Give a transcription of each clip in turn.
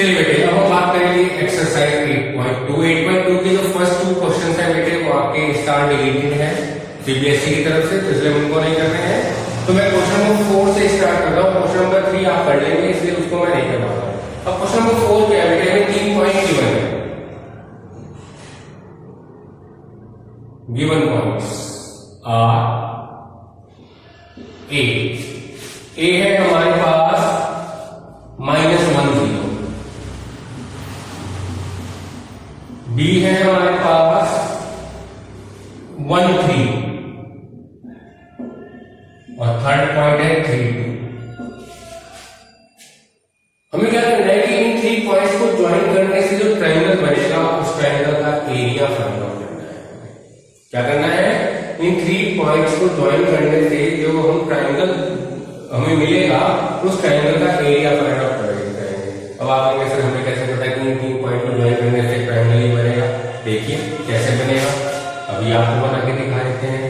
चलिए बेटे अब हम बात करेंगे एक्सरसाइज 8.2। 8.2 के जो फर्स्ट 2 क्वेश्चन है बेटे वो आपके स्टार डिलीटेड है सीबीएसई की तरफ से, तो इसलिए उनको नहीं करने हैं। तो मैं क्वेश्चन नंबर 4 से स्टार्ट कर रहा हूँ। क्वेश्चन नंबर 3 आप कर लेंगे इसलिए उसको मैं नहीं कर रहा हूँ। अब क्वेश्चन नंबर 4 क्या है बेटे, हमें 3 पॉइंट गिवन है। गिवन पॉइंट्स आर ए है हमारे पास -1 0, बी है हमारे पास 1 3 और थर्ड पॉइंट है 3 2। हमें क्या करना है कि इन 3 पॉइंट्स को ज्वाइन करने से जो ट्रायंगल बनेगा उस ट्रायंगल का एरिया फाइंड आउट करना है। क्या करना है, इन 3 पॉइंट्स को ज्वाइन करने से जो हम ट्रायंगल हमें मिलेगा उस ट्रायंगल का एरिया फाइंड आउट करेंगे। अब आप कहेंगे सर हमें कैसे पता है कि इन 3 पॉइंट को ज्वाइन करने से ट्रायंगल ही बनेगा। देखिए कैसे बनेगा, अभी आपको बना के दिखा देते हैं।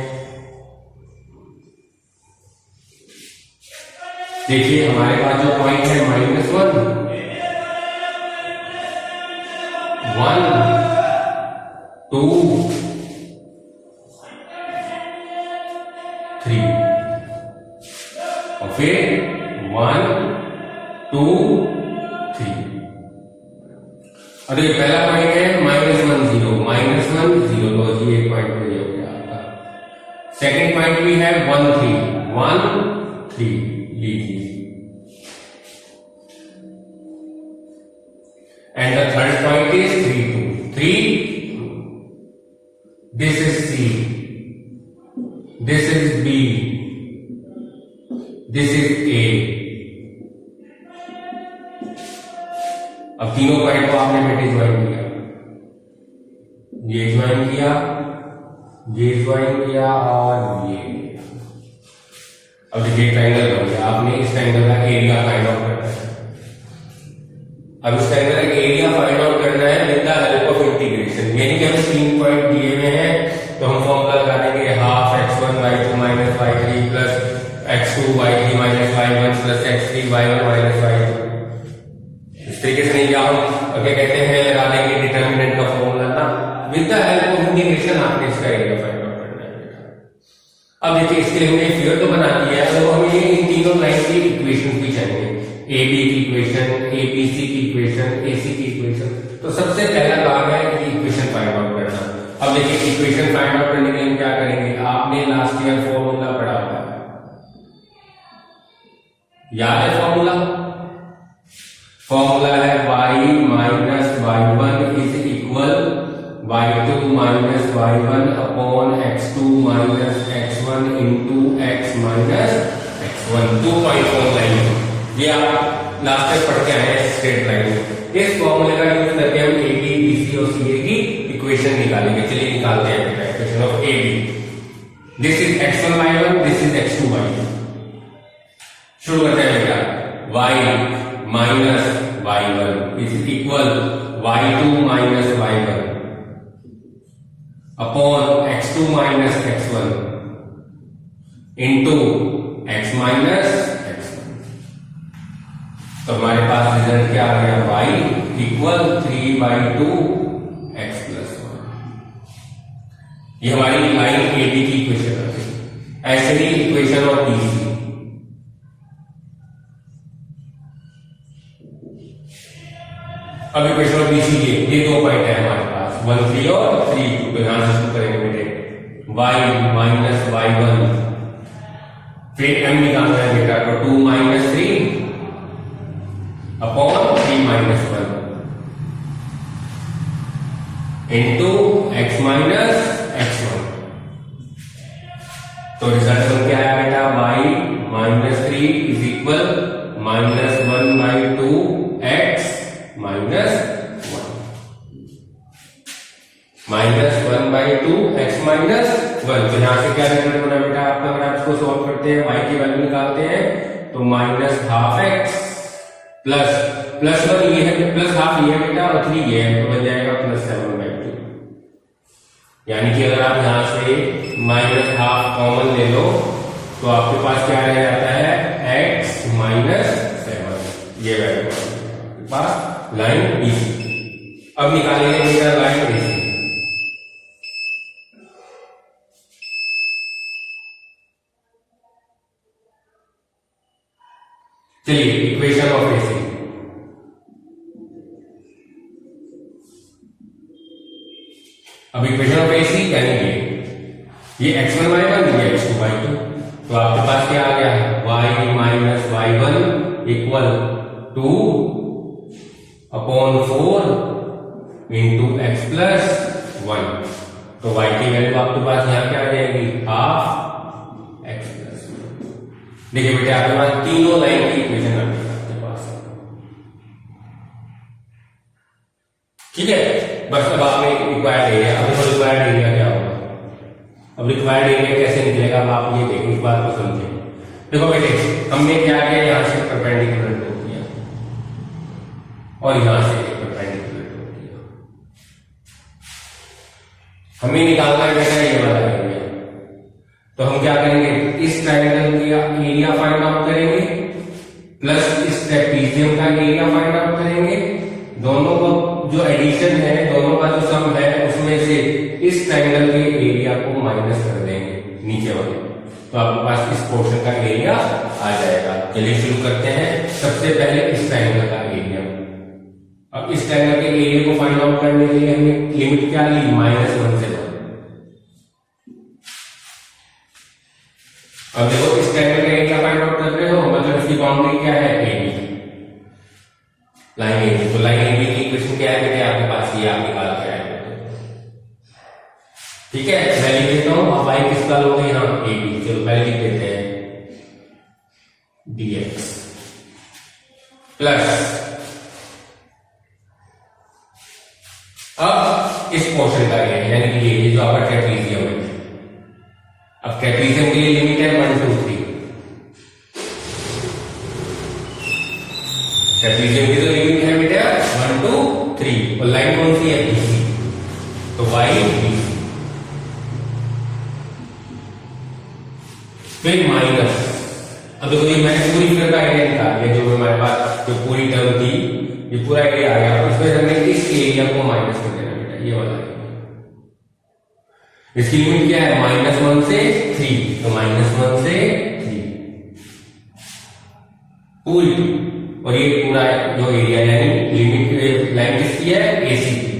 देखिए हमारे पास जो पॉइंट है -1 1 2 3 और फिर 1 2 3। और ये पहला पॉइंट है -1 0 तो ये पॉइंट हो गया आपका। सेकंड पॉइंट भी है 1 3 लीजिए। And the third point is 3 2। This is C, this is B, this is A. अब तीनों पॉइंट को आपने बेटे ज्वाइन किया, ये ज्वाइन किया, ये ज्वाइन किया और ये। अब देखिए ट्रायंगल बन गया। आपने इस ट्रायंगल का एरिया फाइंड आउट करना है। अब इस ट्रायंगल का एरिया फाइंड आउट करना है with the help of integration. यानी कि हमें 3 पॉइंट दिए हुए हैं तो हम फॉर्मूला लगा देंगे ½ x1 y2 - y3 plus x2 y3 - y1 plus x3 y1 - y2। इस तरीके से नहीं क्या हम क्या कहते हैं लगा देंगे डिटर्मिनेंट का फॉर्मूला ना। With the help of integration आपने इसका एरिया फाइंड आउट करना है। अब देखिए इसके लिए हमने फिगर तो बना दिया है, तो हमें इन तीनों लाइन की इक्वेशन भी चाहिए। AB की इक्वेशन, ABC की इक्वेशन, AC की इक्वेशन। तो सबसे पहला काम है कि इक्वेशन फाइंड आउट करना। अब देखिए इक्वेशन फाइंड आउट करने के लिए हम क्या करेंगे, आपने लास्ट ईयर फॉर्मूला पढ़ा हुआ है, याद है फॉर्मूला? फॉर्मूला है y - y1 is equal y2 - y1 upon x2 - x1 into x - x1। 2 point formula ये आप लास्ट तक पढ़ के आए हैं स्ट्रेट लाइन। इस फॉर्मूले का यूज करके हम AB BC और CA की इक्वेशन निकालेंगे। चलिए निकालते हैं बेटा equation of AB। This is x1 y1, this is x2 y1। शुरू करते हैं बेटा। y minus y1 is equal y2 minus y1 upon x2 minus x1 into x minus x1। तो हमारे पास रिजल्ट क्या आ गया, y इक्वल 3/2 x प्लस 1। ये हमारी लाइन AB की इक्वेशन है। ऐसे ही इक्वेशन ऑफ BC। अब इक्वेशन ऑफ BC ये 2 पॉइंट है हमारे पास 1 3 और 3 2। तो यहां से शुरू करेंगे बेटे, y माइनस y1 फिर m निकालना है बेटा, तो 2 - 3 upon 3 - 1 into x minus x1। तो रिजल्ट में क्या आया बेटा, y - 3 is equal -1/2 x - 1 -1/2 x - 1। तो यहां से क्या रिजल्ट बना बेटा आपका, अगर आप इसको सॉल्व करते हैं y की वैल्यू निकालते हैं तो -½ x प्लस 1 ये है, +½ ये है बेटा और 3 ये है, तो बन जाएगा +7/2। यानी कि अगर आप यहां से -½ कॉमन ले लो तो आपके पास क्या रह जाता है, x - 7 ये वैल्यू पास लाइन बीसी। अब निकालेंगे बेटा लाइन एसी। चलिए इक्वेशन ऑफ एसी, अब इक्वेशन ऑफ एसी यानी ये x1 y1 ये x2 y2, तो आपके पास क्या आ गया y minus y1 equal 2 upon 4 into x plus 1। तो y की वैल्यू आपके पास यहाँ क्या आ जाएगी हाफ एक्स प्लस 1। देखिए बेटे आपके पास तीनों लाइन की इक्वेशन आपके पास, ठीक है। बस अब आपने रिक्वायर्ड एरिया, अब देखो रिक्वायर्ड एरिया क्या होगा, अब रिक्वायर्ड एरिया कैसे निकलेगा अब आप ये देखो, इस बात को समझे। देखो बेटे हमने क्या किया, यहां से परपेंडिकुलर ड्रॉ किया और यहां से परपेंडिकुलर ड्रॉ किया। हमें निकालना है बेटा ये वाला एरिया, तो हम क्या करेंगे इस ट्रायंगल का एरिया फाइंड आउट करेंगे प्लस इस ट्रेपेजियम का एरिया फाइंड आउट करेंगे। दोनों को जो एडिशन है, दोनों का जो सम है उसमें से इस ट्रायंगल के एरिया को माइनस कर देंगे नीचे वाले, तो आपके पास इस पोर्शन का एरिया आ जाएगा। चलिए शुरू करते हैं। सबसे पहले इस ट्रायंगल का एरिया, अब इस ट्रायंगल के एरिया को फाइंड आउट करने के लिए हमने लिमिट क्या ली -1 से 1। अब देखो इस ट्रायंगल का एरिया फाइंड आउट कर रहे हो, मतलब इसकी बाउंड्री क्या है AB, लाइन AB। तो लाइन AB की इक्वेशन क्या है बेटे आपके पास, ये आप निकाल के आए, ठीक है। मैं लिख देता हूं, अब y किसका लोगे यहाँ AB, चलो पहले लिख देते हैं dx प्लस अब इस पोर्शन का एरिया यानी कि ये जो आपका ट्रेपेजियम है। अब ट्रेपेजियम के लिए लिमिट है 1 2 3, ट्रेपेजियम की तो लिमिट है बेटा 1 2 3, और लाइन कौन सी है BC, तो y BC फिर माइनस। अब देखो ये मैंने पूरी फिगर का एरिया निकाल लिया, जो हमारे पास जो पूरी टर्म थी ये पूरा एरिया आ गया। इसमें हमने इस एरिया को माइनस कर देना बेटा, ये वाला एरिया। इसकी लिमिट क्या है -1 से 3, तो -1 से 3 पूरी, और ये पूरा जो एरिया यानी लिमिट लाइन किसकी है AC की।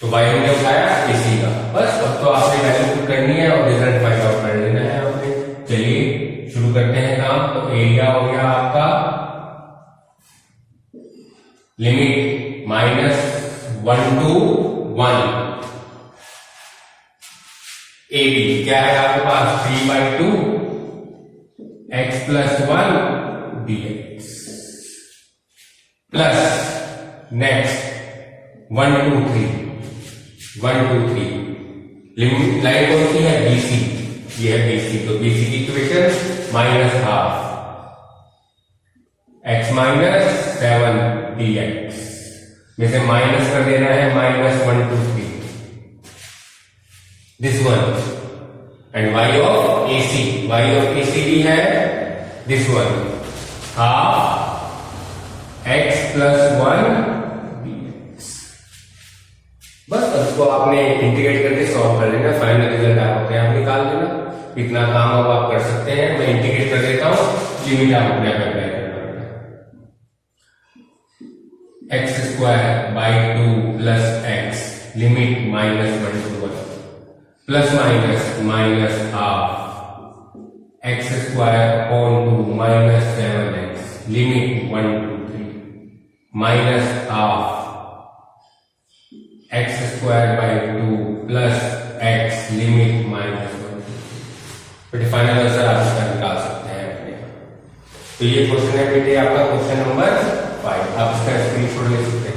तो y हमने उठाया AC का, बस अब तो आपने वैल्यू पुट करनी है और रिजल्ट फाइंड आउट कर लेना है आपने। चलिए शुरू करते हैं काम। तो एरिया हो गया आपका लिमिट -1 to 1, AB क्या है आपके पास 3/2 x plus 1 dx plus next 1 2 3 1 2 3 limit line कौन सी है BC, ये है BC, तो BC की इक्वेशन -12 x माइनस 7 dx में से माइनस कर देना है -1 2 3 this one, and y of AC भी है this one half x plus 1 बस। उसको आपने इंटीग्रेट करके सॉल्व कर लेना, फाइनल रिजल्ट आप अपने आप निकाल देना। इतना काम अब आप कर सकते हैं। मैं इंटीग्रेट कर देता हूं, लिमिट आप अपने आप अप्लाई करना। x² plus x limit -1 to 1 plus minus half x² upon 2 -7x limit 1 to 3 minus half x²/2 plus x limit -1 बेटे। फाइनल आंसर आप इसका निकाल सकते हैं अपने। तो ये क्वेश्चन है बेटे आपका क्वेश्चन नंबर 5, आप इसका स्क्रीनशॉट ले सकते हैं।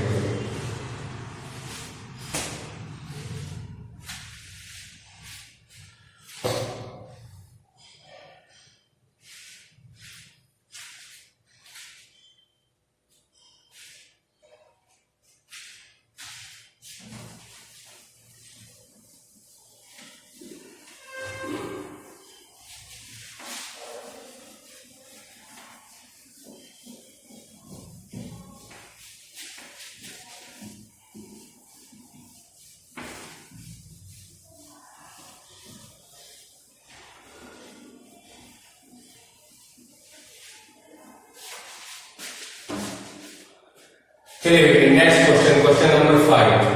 चलिए बेटे नेक्स्ट क्वेश्चन, क्वेश्चन नंबर 5।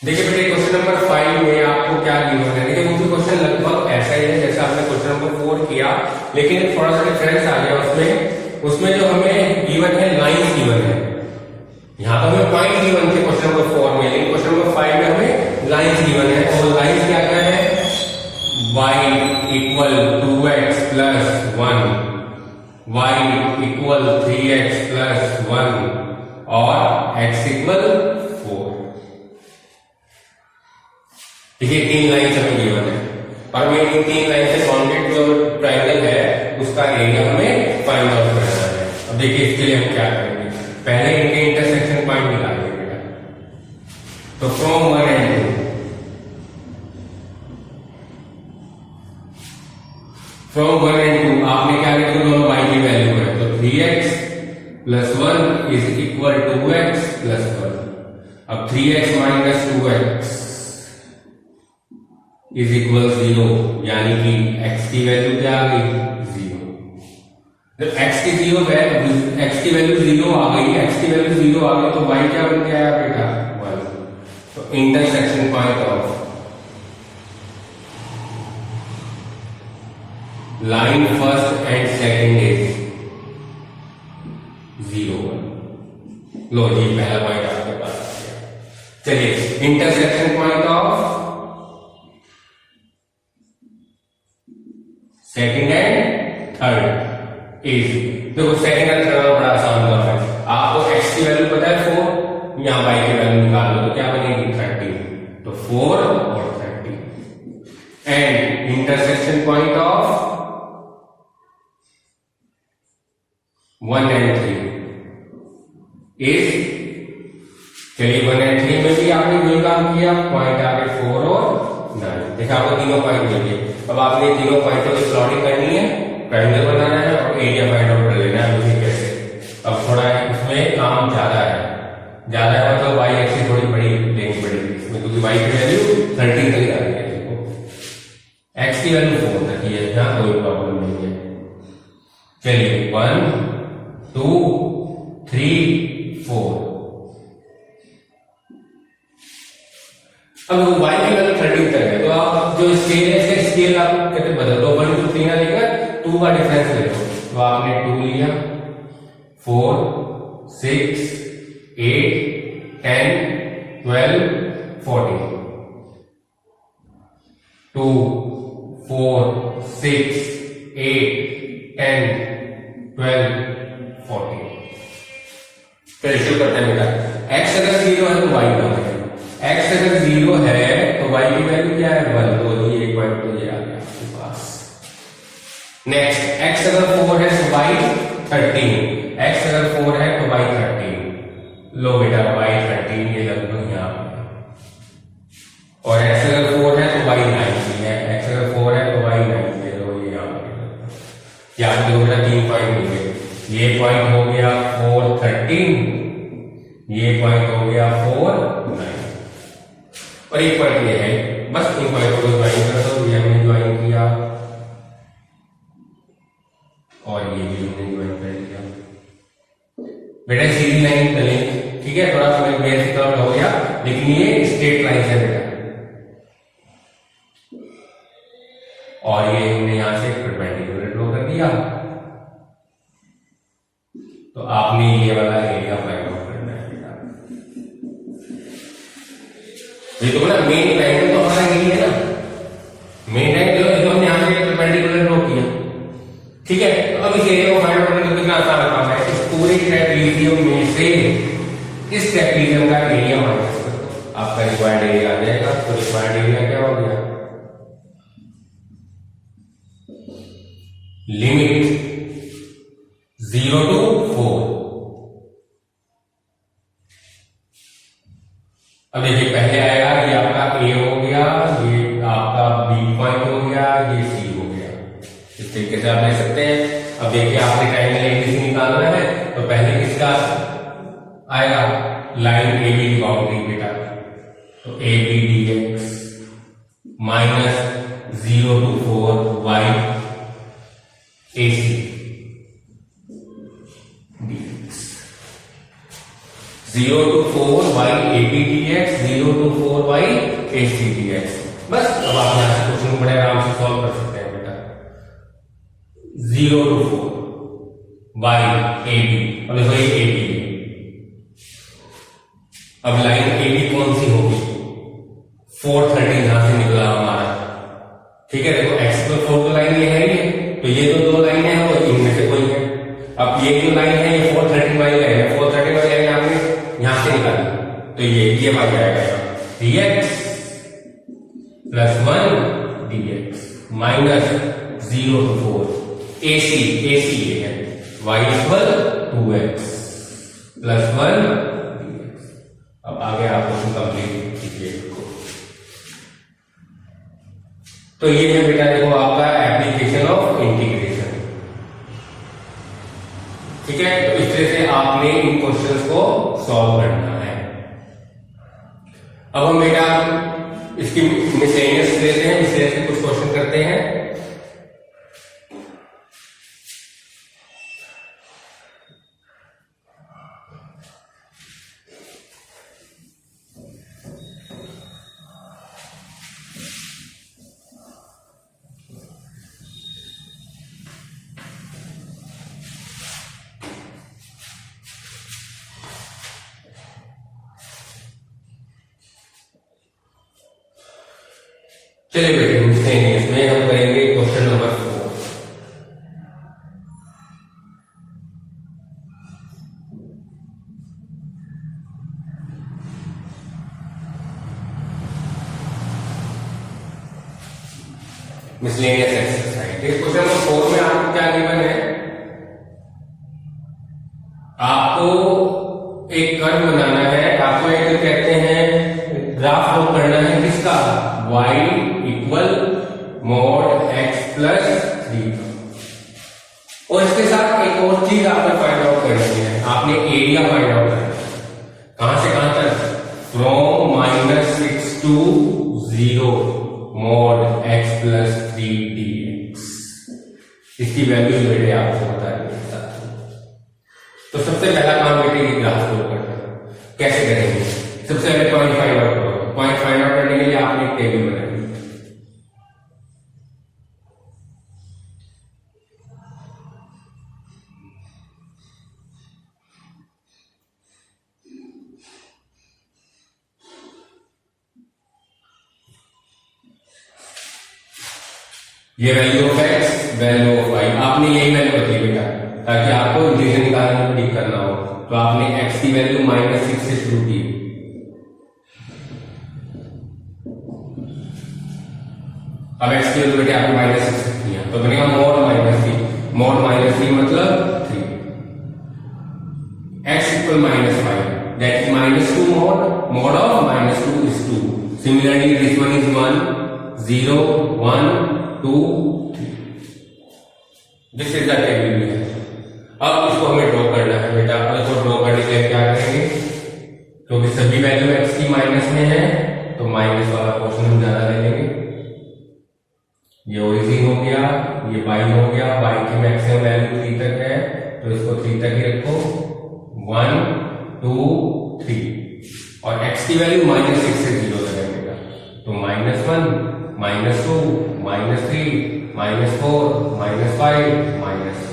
देखिए बेटे क्वेश्चन नंबर 5 में आपको क्या गिवन है। देखिए वो भी क्वेश्चन लगभग ऐसा ही है जैसा आपने क्वेश्चन नंबर 4 किया, लेकिन थोड़ा सा डिफरेंस आ गया उसमें जो हमें गिवन है लाइंस गिवन है। यहाँ तो हमें पॉइंट गिवन थे क्वेश्चन नंबर 4 में, लेकिन क्वेश्चन नंबर 5 में हमें लाइंस गिवन है। और लाइंस क्या क्या है? y equal 2x plus 1, y equal 3x plus 1 और x इक्वल 4। देखिए 3 लाइन हमें गिवन है और हमें इन 3 लाइन से बाउंडेड जो ट्रायंगल है उसका एरिया हमें फाइंड आउट करना है। अब देखिए इसके लिए हम क्या करेंगे, पहले इनके इंटरसेक्शन पॉइंट निकालेंगे बेटा। तो फ्रॉम 1 एंड 2, फ्रॉम 1 एंड 2 आपने क्या लिखा, दोनों y की वैल्यू है तो 3x plus 1 is equal 2x plus 1। अब 3x minus 2x is equal 0, यानी कि x की वैल्यू क्या आ गई? 0। जब x की 0 है, x की वैल्यू 0 आ गई, x की वैल्यू 0 आ गई तो y क्या बन गया बेटा? 1। तो intersection point of line first and second is 0, 1। लो जी पहला पॉइंट आपके पास आ गया। चलिए intersection point of second and third is, देखो सेकंड एंड थर्ड बड़ा आसान काम है। आपको x की वैल्यू पता है 4, यहां y की वैल्यू निकाल लो तो क्या बनेगी? 30। तो 4 और 30 and intersection point of 1 and 3 is, चलिए 1 एंड 3 में भी आपने जो काम किया, पॉइंट आ गए 4 और 9। देखा आपको तीनों पॉइंट मिल गए। अब आपने तीनों पॉइंटों की प्लॉटिंग करनी है, ट्रायंगल बनाना है और एरिया फाइंड आउट कर लेना है उसी कैसे। अब थोड़ा इसमें काम ज्यादा है मतलब y एक्सिस थोड़ी बड़ी लेनी पड़ेगी इसमें, क्योंकि y की वैल्यू 13 तक जा रही है, देखो x की वैल्यू 4 तक ही है, यहाँ कोई प्रॉब्लम नहीं है। चलिए 1 2 3 4। अब y की वैल्यू 13 तक है तो आप जो स्केल है इसका स्केल आप कहते बदल दो, 1 2 3 ना लेकर 2 का डिफरेंस ले लो। तो आपने 2 लिया, 4 6 8 10 12 14, 2 4 6 8 10 12 14। फिर शुरू करते हैं बेटा। x अगर 0 है तो y कम है, x अगर 0 है तो y की वैल्यू क्या है? 1। तो ये एक पॉइंट तो ये आ गया आपके पास। नेक्स्ट x अगर 4 है तो y 13, x अगर 4 है तो y 13। लो बेटा y 13 ये लगभग यहाँ और x अगर 4 है तो y 9 है, x अगर 4 है तो y 9 है। लो ये यहाँ याद करो बेटा 3 पॉइंट मिल गए। ये पॉइंट हो गया 4 13, ये पॉइंट हो गया 4 9 और एक पॉइंट ये है। बस इन पॉइंट को ज्वाइन कर दो, ये हमने ज्वाइन किया और ये भी हमने ज्वाइन कर लिया। बेटा सीधी लाइन चलेंगे, ठीक है, थोड़ा सा बेसिक काम हो गया, लेकिन ये स्ट्रेट लाइन है बेटा। और ये हमने यहां से परपेंडिकुलर ड्रॉ कर दिया, तो आपने ये वाला एरिया फाइंड आउट करना है बेटा। ये तो ना मेन ट्रायंगल तो हमारा यही है ना, मेन ट्रायंगल जो हमने यहां से परपेंडिकुलर ड्रॉ किया, ठीक है। तो अब इस एरिया को फाइंड आउट करना कितना आसान काम है। इस पूरे ट्रेपेजियम में से इस ट्रेपेजियम का एरिया माइनस कर दो, आपका रिक्वायर्ड एरिया आ जाएगा। तो रिक्वायर्ड एरिया क्या हो गया? Limit 0 to 4। अब देखिए पहले आएगा ये आपका A हो गया, ये आपका B पॉइंट हो गया, ये C हो गया। इस तरीके से आप ले सकते हैं। अब देखिए आपने ट्रायंगल ABC निकालना है तो पहले किसका आएगा? लाइन AB की बाउंड्री बेटा, तो AB dx minus 0 to 4 y AC dx। 0 to 4 by AB dx, 0 to 4 by AC dx। बस अब आप यहाँ से क्वेश्चन बड़े आराम से सॉल्व कर सकते हैं बेटा। 0 to 4 by AB, अब देखो ये AB है। अब लाइन AB कौन सी होगी? 413 यहां से निकला हमारा, ठीक है। देखो x पर 4 तो लाइन ये है ही है, तो ये जो दो लाइन है वो इनमें से कोई है। अब ये जो लाइन है ये 413 वाली लाइन है, 413 वाली लाइन आपने यहां से निकाली, तो ये बात आएगा dx plus 1 dx minus 0 to 4 AC ये है y equal 2x plus 1 dx। अब आगे आप क्वेश्चन कंप्लीट कीजिए। तो ये है बेटा देखो आपका एप्लीकेशन ऑफ इंटीग्रेशन, ठीक है। तो इस तरह से आपने इन क्वेश्चंस को सॉल्व करना है। अब हम बेटा इसकी मिसलेनियस लेते हैं, इस तरह से कुछ क्वेश्चन करते हैं। चलिए बेटे मिसलेनियस में हम करेंगे question number 4। Miscellaneous exercise. Question number 4 में आपको क्या गिवन है? आपको एक कर्व बनाना है, आपको एक कहते हैं ग्राफ ड्रॉ करना है किसका? y equal mod x plus 3। और इसके साथ एक और चीज आपने फाइंड आउट करनी है, आपने एरिया फाइंड आउट करना है। कहां से कहां तक? From -6 to 0 mod x plus 3 dx। इसकी वैल्यू बेटे आपको बता देंगे। तो सबसे पहला काम बेटे ये ग्राफ ड्रॉ करना है। कैसे करेंगे? सबसे पहले पॉइंट फाइंड आउट करो। पॉइंट फाइंड आउट करने के लिए आपने एक टेबल बनाई। ये value of x, value of y, आपने यही वैल्यू रखी बेटा ताकि आपको इंटीग्रेशन निकालने में ठीक करना हो। तो आपने x की वैल्यू -6 से शुरू की। अब x की वैल्यू बेटे आपने -6 रखी है, तो बनेगा मॉड -3। मॉड -3 मतलब 3। x equal -5, that is -2 mod of -2 is 2। Similarly this one is 1 0 1 2 3। This is the table है। अब इसको हमें ड्रॉ करना है बेटा। अब इसको ड्रॉ करने के लिए क्या करेंगे? क्योंकि सभी वैल्यू x की माइनस में है तो माइनस वाला पोर्शन हम ज्यादा ले लेंगे। ये ओरिजिन हो गया, ये y हो गया। y की मैक्सिमम वैल्यू 3 तक है तो इसको 3 तक ही रखो। 1 2 3 और x की वैल्यू -6 से 0 तक है बेटा, तो -1 -2 -3 -4 -5 -6।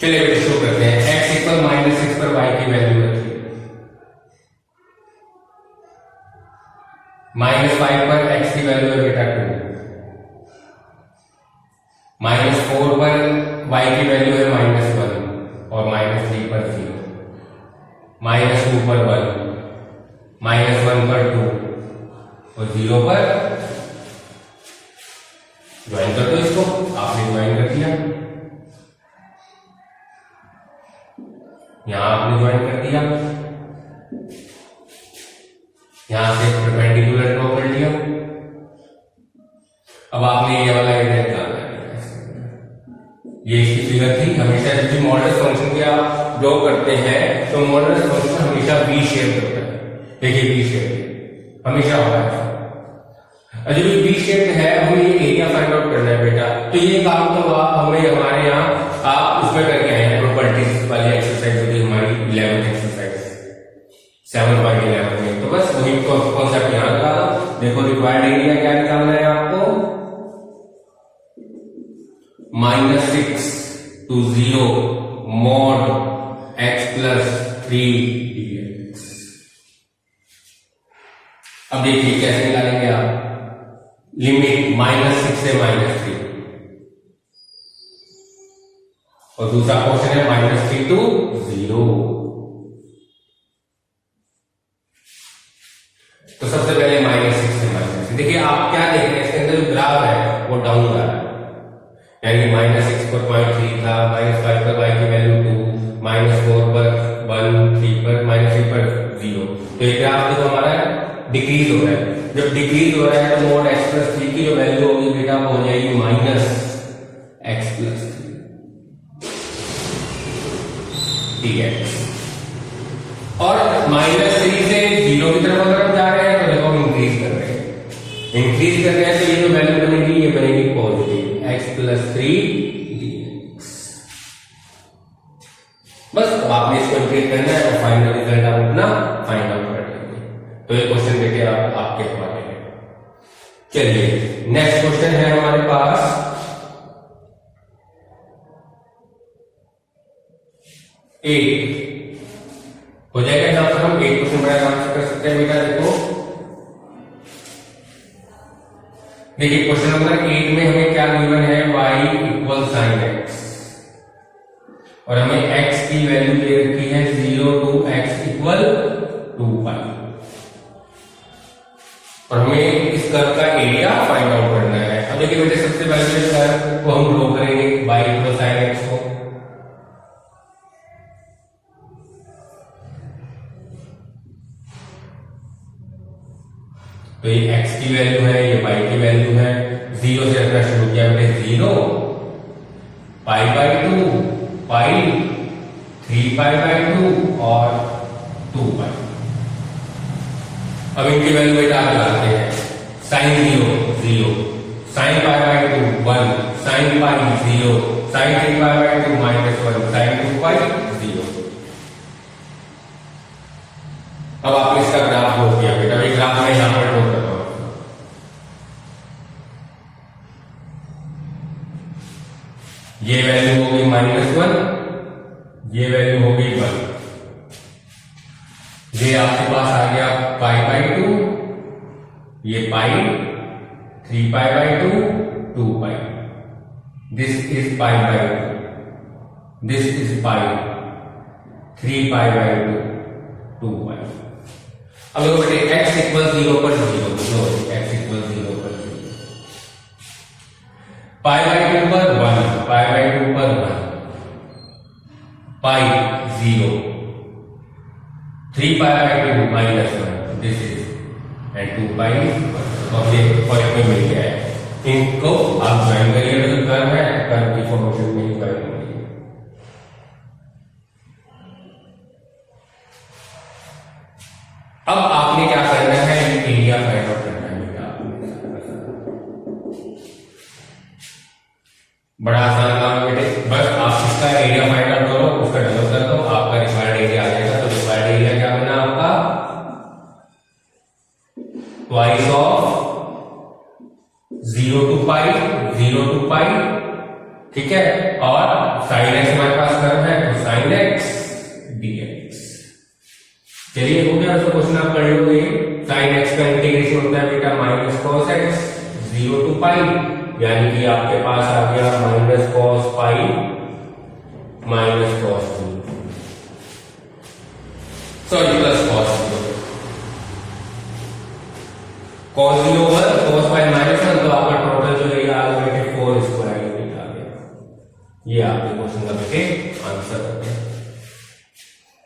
चलिए बेटे शुरू करते हैं। x इक्वल -6 पर y की वैल्यू रखिए। -5 पर x की वैल्यू है बेटा 2। -4 पर y की वैल्यू है -1 और -3 पर 0। -2 पर 1, -1 पर 2 और 0 पर ज्वाइन कर दो इसको। आपने ज्वाइन कर दिया, यहां आपने ज्वाइन कर दिया, यहां से परपेंडिकुलर ड्रॉ कर लिया। अब आपने ये वाला एरिया निकालना है। ये इसकी फिगर थी। हमेशा जब भी मॉडुलस फंक्शन की आप ड्रॉ करते हैं तो मॉडुलस फंक्शन हमेशा वी शेप करता है। देखिए वी शेप हमेशा होता है। और जो बी शेप है हमें ये एरिया फाइंड आउट करना है बेटा। तो ये काम तो हमें हमारे यहाँ आप उसमें करके आए हैं, प्रॉपर्टीज वाली एक्सरसाइज होती है हमारी 11th एक्सरसाइज 7.11 में। तो बस वही कॉन्सेप्ट यहाँ लगा दो। देखो रिक्वायर्ड एरिया क्या निकालना है आपको, -6 to 0 mod x plus 3 dx। अब देखिए कैसे निकालेंगे आप, लिमिट -6 से -3 और दूसरा क्वेश्चन है -3 to 0। तो सबसे पहले -6 से -3। देखिए आप क्या देख रहे हैं, इसके अंदर जो ग्राफ है वो डाउन जा रहा है, यानी -6 पर 0.3 था, -5 पर y की वैल्यू 2, -4 पर 1, 3 पर -3 पर 0। तो ये ग्राफ देखो हमारा डिक्रीज हो रहा है। जब डिक्रीज हो रहा है तो मोड x प्लस 3 की जो वैल्यू होगी बेटा वो हो जाएगी -x प्लस 3 dx। और -3 से 0 की तरफ अगर हम जा रहे हैं तो देखो हम इंक्रीज कर रहे हैं, इंक्रीज कर रहे हैं तो ये जो वैल्यू बनेगी ये बनेगी पॉजिटिव x प्लस 3 dx। बस अब आपने इसको इंक्रीज करना है और फाइनल रिजल्ट आप अपना फाइंड आउट कर लेंगे। तो ये क्वेश्चन देखिए आप आपके हवाले हैं। चलिए नेक्स्ट क्वेश्चन है हमारे पास, एक हो जाएगा जहां पर हम एक क्वेश्चन बड़ा आराम से कर सकते हैं बेटा। देखिए क्वेश्चन नंबर 8 में हमें क्या गिवन है, y इक्वल sin x और हमें x की वैल्यू दे रखी है 0 to x इक्वल 2 पाई और हमें इस कर्व का एरिया फाइंड आउट करना है। अब देखिए बेटे सबसे पहले कर्व को हम ड्रॉ करेंगे y इक्वल sin x को। तो ये x की वैल्यू है, ये y की वैल्यू है। 0 से रखना शुरू किया हमने 0, π/2, पाई, 3π/2 और 2π। अब इनकी वैल्यू बेटा आप लगाते हैं, sin 0 0, sin π/2 1, sin π 0, sin 3π/2 -1, sin 2π 0। अब आपने इसका ग्राफ ड्रॉ किया बेटा, ये ग्राफ मैं यहां पर ड्रॉ कर रहा हूं। ये वैल्यू हो गई -1, ये वैल्यू हो गई 1, ये आपके पास आ गया π/2, ये pi, 3π/2, 2π, this is π/2, this is pi, 3π/2, 2π। अब देखो बेटे x इक्वल 0 पर 0, x इक्वल 0 पर 0, π/2 पर 1, π/2 पर 1, पाई 0, 3π/2 -1, दिस इज एंड 2π फर्स्ट में मिल गया है। इनको आप ज्वाइन करिए, जो कर्व है कर्व की फॉर्मेशन में ज्वाइन करिए। अब आपने क्या करना है, एरिया फाइंड आउट करना है बेटा। बड़ा आसान काम है बेटे, बस आप इसका एरिया फाइंड आउट करो, उसका डबल कर दो, आपका रिक्वायर्ड एरिया आ जाएगा। तो रिक्वायर्ड एरिया क्या बना आपका, ट्वाइस ऑफ 0 to π, 0 to π, ठीक है। और sin x हमारे पास कर्व है तो sin x dx। चलिए हो गया, तो क्वेश्चन आप कर लोगे। sin x का इंटीग्रेशन होता है बेटा -cos x 0 to π, यानी कि आपके पास आ गया -cos π -cos 2, sorry plus cos 0, cos 0 1, cos π -1, तो आपका टोटल जो एरिया आ गया 4 स्क्वायर यूनिट आ गया। ये आपके क्वेश्चन का बेटे आंसर है।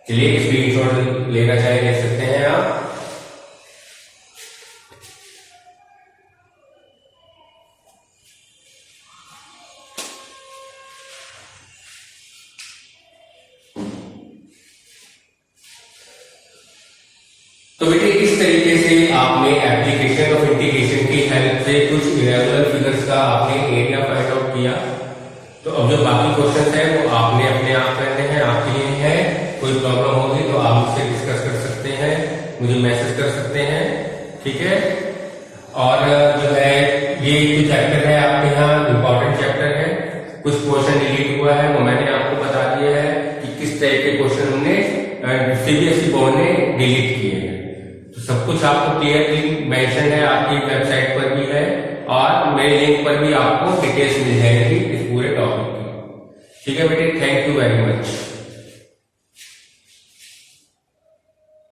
चलिए स्क्रीनशॉट लेना चाहे ले सकते हैं आप। तो बेटे इस तरीके से आपने एप्लीकेशन ऑफ इंटीग्रेशन की हेल्प से कुछ इरेगुलर फिगर्स का आपने एरिया फाइंड आउट किया। तो अब जो बाकी क्वेश्चन है वो आपने अपने आप करने हैं, आपके लिए है। कोई प्रॉब्लम होगी तो आप मुझसे डिस्कस कर सकते हैं, मुझे मैसेज कर सकते हैं, ठीक है। और जो है ये जो चैप्टर है आपके यहाँ इम्पोर्टेंट चैप्टर है। कुछ क्वेश्चन डिलीट हुआ है, वो मैंने आपको बता दिया है कि किस टाइप के क्वेश्चन हमने सीबीएसई बोर्ड ने डिलीट किए हैं। तो सब कुछ आपको क्लियरली मेंशन है, आपकी वेबसाइट पर भी है और मेरे लिंक पर भी आपको डिटेल्स मिल जाएंगी इस पूरे टॉपिक की। ठीक है बेटे, थैंक यू वेरी मच।